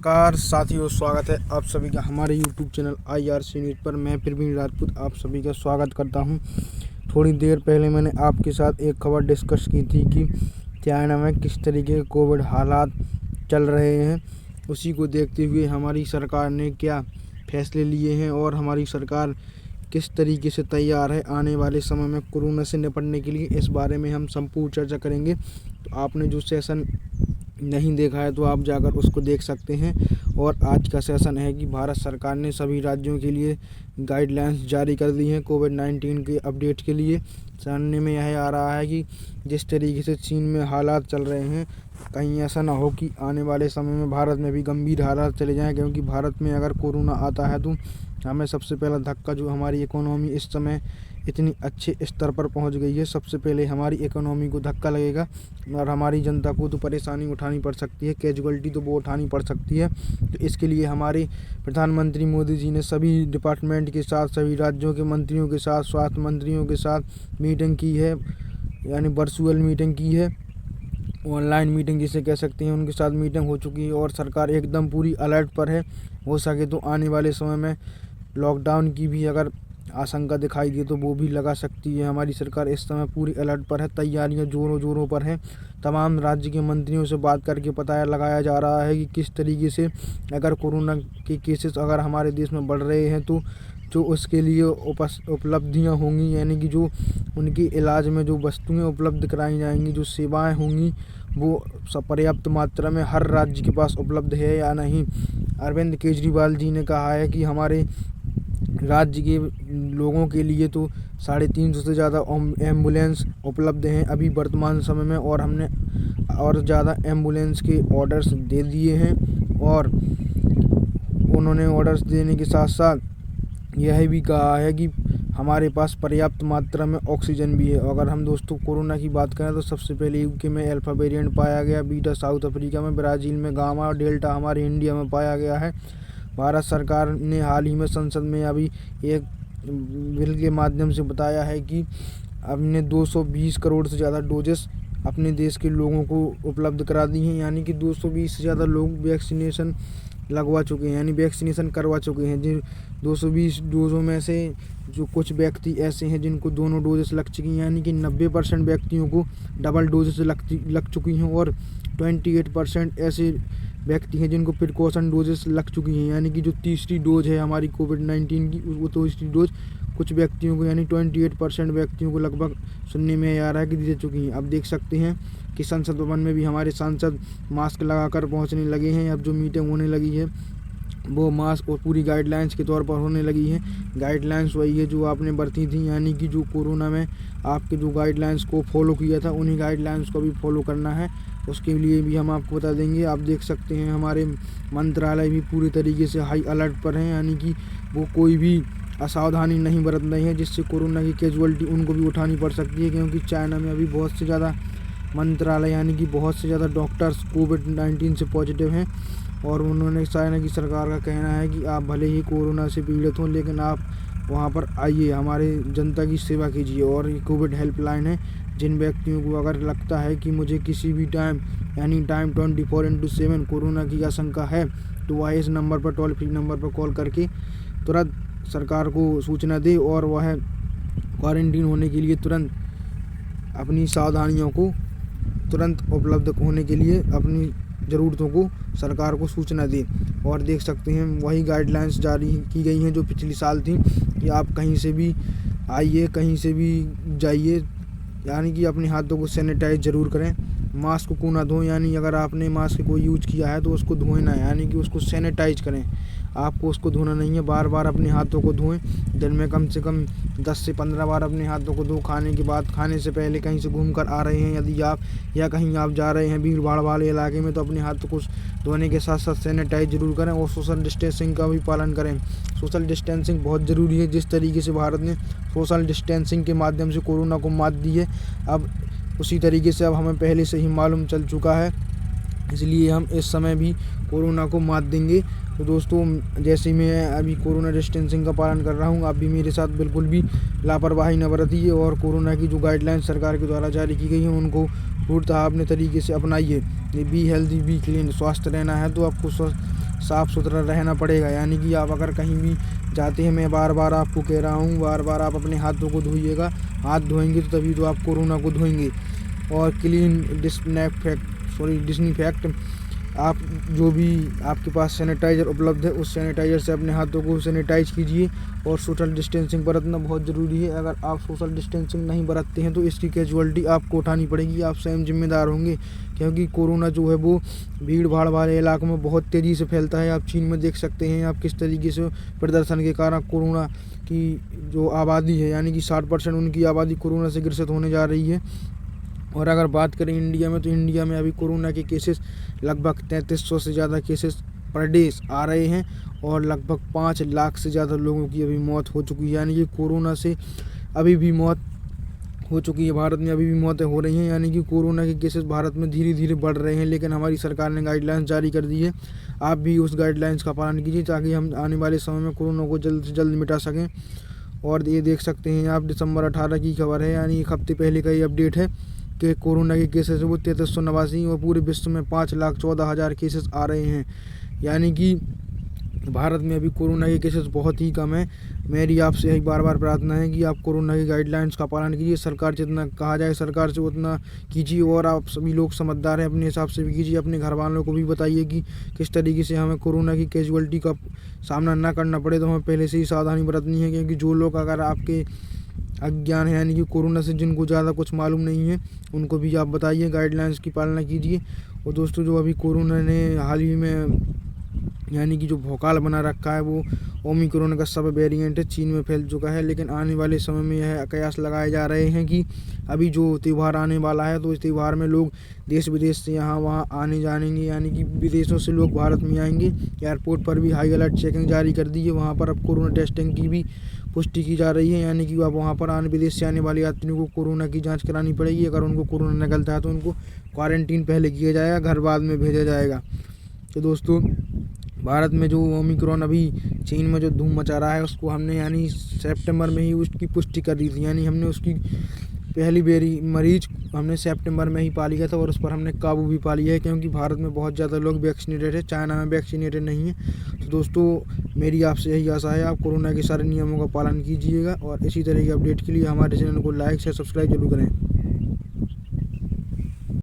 नमस्कार साथियों, स्वागत है आप सभी का हमारे YouTube चैनल IRC न्यूज़ पर। मैं प्रवीण राजपूत आप सभी का स्वागत करता हूं। थोड़ी देर पहले मैंने आपके साथ एक खबर डिस्कस की थी कि चाइना में किस तरीके के कोविड हालात चल रहे हैं। उसी को देखते हुए हमारी सरकार ने क्या फैसले लिए हैं और हमारी सरकार किस तरीके से तैयार है आने वाले समय में कोरोना से निपटने के लिए, इस बारे में हम संपूर्ण चर्चा करेंगे। तो आपने जो सेशन नहीं देखा है तो आप जाकर उसको देख सकते हैं। और आज का सेशन है कि भारत सरकार ने सभी राज्यों के लिए गाइडलाइंस जारी कर दी हैं कोविड-19 के अपडेट के लिए। जानने में यह आ रहा है कि जिस तरीके से चीन में हालात चल रहे हैं, कहीं ऐसा ना हो कि आने वाले समय में भारत में भी गंभीर हालात चले जाएं, क्योंकि भारत में अगर कोरोना आता है तो हमें सबसे पहला धक्का, जो हमारी इकोनॉमी इस समय इतनी अच्छे स्तर पर पहुंच गई है, सबसे पहले हमारी इकोनॉमी को धक्का लगेगा और हमारी जनता को तो परेशानी उठानी पड़ सकती है, कैजुअलिटी तो वो उठानी पड़ सकती है। तो इसके लिए हमारे प्रधानमंत्री मोदी जी ने सभी डिपार्टमेंट के साथ, सभी राज्यों के मंत्रियों के साथ, स्वास्थ्य मंत्रियों के साथ मीटिंग की है, यानी वर्चुअल मीटिंग की है, ऑनलाइन मीटिंग जिसे कह सकते हैं, उनके साथ मीटिंग हो चुकी है और सरकार एकदम पूरी अलर्ट पर है। हो सके तो आने वाले समय में लॉकडाउन की भी अगर आशंका दिखाई दे तो वो भी लगा सकती है। हमारी सरकार इस समय पूरी अलर्ट पर है, तैयारियां जोरों पर हैं। तमाम राज्य के मंत्रियों से बात करके पता लगाया जा रहा है कि किस तरीके से अगर कोरोना के केसेस अगर हमारे देश में बढ़ रहे हैं तो जो उसके लिए उपलब्धियां होंगी, यानी कि जो उनके इलाज में जो वस्तुएं उपलब्ध कराई जाएंगी, जो सेवाएं होंगी, वो सब पर्याप्त मात्रा में हर राज्य के पास उपलब्ध है या नहीं। अरविंद केजरीवाल जी ने कहा है कि हमारे राज्य के लोगों के लिए तो 350 से ज़्यादा एम्बुलेंस उपलब्ध हैं अभी वर्तमान समय में, और हमने और ज़्यादा एम्बुलेंस के ऑर्डर्स दे दिए हैं। और उन्होंने ऑर्डर्स देने के साथ साथ यह भी कहा है कि हमारे पास पर्याप्त मात्रा में ऑक्सीजन भी है। अगर हम दोस्तों कोरोना की बात करें तो सबसे पहले यूके में अल्फा वेरिएंट पाया गया, बीटा साउथ अफ्रीका में, ब्राज़ील में गामा और डेल्टा हमारे इंडिया में पाया गया है। भारत सरकार ने हाल ही में संसद में अभी एक बिल के माध्यम से बताया है कि हमने 220 करोड़ से ज़्यादा डोजेस अपने देश के लोगों को उपलब्ध करा दी हैं, यानी कि 220 से ज़्यादा लोग वैक्सीनेशन लगवा चुके हैं, यानी वैक्सीनेशन करवा चुके हैं। जिन 220 डोजों में से जो कुछ व्यक्ति ऐसे हैं जिनको दोनों डोजेस लग चुकी हैं, यानी कि 90% व्यक्तियों को डबल डोजेस लग चुकी हैं और 28% ऐसे व्यक्ति हैं जिनको प्रिकॉशन डोजेस लग चुकी हैं, यानी कि जो तीसरी डोज है हमारी कोविड-19 की, वो तीसरी डोज कुछ व्यक्तियों को, यानी 28% व्यक्तियों को लगभग सुनने में आ रहा है कि दे चुकी हैं। अब देख सकते हैं कि संसद भवन में भी हमारे सांसद मास्क लगाकर पहुंचने लगे हैं। अब जो मीटिंग होने लगी है वो मास्क और पूरी गाइडलाइंस के तौर पर होने लगी है। गाइडलाइंस वही है जो आपने बरती थी, यानी कि जो कोरोना में आपके जो गाइडलाइंस को फॉलो किया था, उन्हीं गाइडलाइंस को भी फॉलो करना है। उसके लिए भी हम आपको बता देंगे। आप देख सकते हैं हमारे मंत्रालय भी पूरी तरीके से हाई अलर्ट पर हैं, यानी कि वो कोई भी असावधानी नहीं बरत रहे हैं जिससे कोरोना की कैजुअलिटी उनको भी उठानी पड़ सकती है, क्योंकि चाइना में अभी बहुत से ज़्यादा मंत्रालय, यानी कि बहुत से ज़्यादा डॉक्टर्स कोविड-19 से पॉजिटिव हैं। और उन्होंने, चाइना की सरकार का कहना है कि आप भले ही कोरोना से पीड़ित हों, लेकिन आप वहाँ पर आइए, हमारे जनता की सेवा कीजिए। और ये कोविड हेल्पलाइन है, जिन व्यक्तियों को अगर लगता है कि मुझे किसी भी टाइम, एनी टाइम 24/7 कोरोना की आशंका है, तो वह इस नंबर पर, टोल फ्री नंबर पर कॉल करके तुरंत सरकार को सूचना दे और वह क्वारंटीन होने के लिए तुरंत अपनी सावधानियों को तुरंत उपलब्ध होने के लिए अपनी ज़रूरतों को सरकार को सूचना दे। और देख सकते हैं वही गाइडलाइंस जारी की गई हैं जो पिछली साल थी कि आप कहीं से भी आइए, कहीं से भी जाइए, यानी कि अपने हाथों को सैनिटाइज ज़रूर करें, मास्क को ना धोएं, यानी अगर आपने मास्क को यूज किया है तो उसको धोएं ना, यानी कि उसको सैनिटाइज करें। आपको उसको धोना नहीं है, बार बार अपने हाथों को धोएं। दिन में कम से कम 10 से 15 बार अपने हाथों को धो। खाने के बाद, खाने से पहले, कहीं से घूम कर आ रहे हैं यदि आप, या कहीं आप जा रहे हैं भीड़ भाड़ वाले इलाके में, तो अपने हाथों को धोने के साथ साथ सैनिटाइज जरूर करें और सोशल डिस्टेंसिंग का भी पालन करें। सोशल डिस्टेंसिंग बहुत ज़रूरी है। जिस तरीके से भारत ने सोशल डिस्टेंसिंग के माध्यम से कोरोना को मात दी है, अब उसी तरीके से अब हमें पहले से ही मालूम चल चुका है, इसलिए हम इस समय भी कोरोना को मात देंगे। तो दोस्तों, जैसे मैं अभी कोरोना डिस्टेंसिंग का पालन कर रहा हूँ, आप भी मेरे साथ बिल्कुल भी लापरवाही न बरतिए और कोरोना की जो गाइडलाइंस सरकार के द्वारा जारी की गई हैं उनको पूर्णतः अपने तरीके से अपनाइए। Be healthy, be clean. स्वस्थ रहना है तो आपको साफ़ सुथरा रहना पड़ेगा। यानी कि आप अगर कहीं भी जाते हैं, मैं बार बार आपको कह रहा हूँ, बार बार आप अपने हाथों को धोइएगा। हाथ धोएंगे तो तभी तो आप कोरोना को धोएंगे। और क्लीन डिसइंफेक्ट, आप जो भी आपके पास सैनिटाइज़र उपलब्ध है उस सैनिटाइज़र से अपने हाथों को सैनिटाइज कीजिए। और सोशल डिस्टेंसिंग बरतना बहुत ज़रूरी है। अगर आप सोशल डिस्टेंसिंग नहीं बरतते हैं तो इसकी कैजुअलिटी आपको उठानी पड़ेगी, आप स्वयं जिम्मेदार होंगे। क्योंकि कोरोना जो है वो भीड़ भाड़ वाले इलाकों में बहुत तेज़ी से फैलता है। आप चीन में देख सकते हैं आप किस तरीके से प्रदर्शन के कारण कोरोना की जो आबादी है, यानी कि 60% उनकी आबादी कोरोना से ग्रसित होने जा रही है। और अगर बात करें इंडिया में, तो इंडिया में अभी कोरोना के केसेस लगभग 3300 से ज़्यादा केसेस पर डे आ रहे हैं। और लगभग 5 लाख से ज़्यादा लोगों की अभी मौत हो चुकी है। यानी कि कोरोना से अभी भी मौत हो चुकी है, भारत में अभी भी मौतें हो रही हैं। यानी कि कोरोना के केसेस भारत में धीरे धीरे बढ़ रहे हैं। लेकिन हमारी सरकार ने गाइडलाइंस जारी कर दी है, आप भी उस गाइडलाइंस का पालन कीजिए ताकि हम आने वाले समय में कोरोना को जल्द से जल्द मिटा सकें। और ये देख सकते हैं आप, दिसंबर 18 की खबर है, यानी 1 हफ्ते पहले का ये अपडेट है कि कोरोना के केसेस है वो 3389 और पूरे विश्व में 5,14,000 केसेस आ रहे हैं। यानी कि भारत में अभी कोरोना के केसेस बहुत ही कम है। मेरी आपसे यही बार बार प्रार्थना है कि आप कोरोना की गाइडलाइंस का पालन कीजिए। सरकार जितना कहा जाए सरकार से उतना कीजिए। और आप सभी लोग समझदार हैं, अपने हिसाब से भी कीजिए। अपने घर वालों को भी बताइए कि किस तरीके से हमें कोरोना की कैजुअलिटी का सामना ना करना पड़े। तो हमें पहले से ही सावधानी बरतनी है। क्योंकि जो लोग अगर आपके अज्ञान है, यानी कि कोरोना से जिनको ज़्यादा कुछ मालूम नहीं है, उनको भी आप बताइए, गाइडलाइंस की पालना कीजिए। और दोस्तों, जो अभी कोरोना ने हाल ही में यानी कि जो भौकाल बना रखा है वो ओमिक्रॉन का सब वेरिएंट है, चीन में फैल चुका है। लेकिन आने वाले समय में यह कयास लगाए जा रहे हैं कि अभी जो त्यौहार आने वाला है तो इस त्यौहार में लोग देश विदेश से यहाँ वहाँ आने जानेंगे। यानी कि विदेशों से लोग भारत में आएंगे। एयरपोर्ट पर भी हाई अलर्ट चेकिंग जारी कर दी है। वहाँ पर अब कोरोना टेस्टिंग की भी पुष्टि की जा रही है। यानी कि अब वहाँ पर विदेश से आने वाले यात्रियों को कोरोना की जाँच करानी पड़ेगी। अगर उनको कोरोना निकलता है तो उनको क्वारंटीन पहले किया जाएगा, घर बाद में भेजा जाएगा। तो दोस्तों, भारत में जो ओमिक्रॉन अभी चीन में जो धूम मचा रहा है उसको हमने यानी सितंबर में ही उसकी पुष्टि कर दी थी। यानी हमने उसकी पहली मरीज हमने सितंबर में ही पा लिया था और उस पर हमने काबू भी पा लिया है। क्योंकि भारत में बहुत ज़्यादा लोग वैक्सीनेटेड है, चाइना में वैक्सीनेटेड नहीं है। तो दोस्तों, मेरी आपसे यही आशा है आप कोरोना के सारे नियमों का पालन कीजिएगा। और इसी तरह के अपडेट के लिए हमारे चैनल को लाइक शेयर सब्सक्राइब जरूर करें।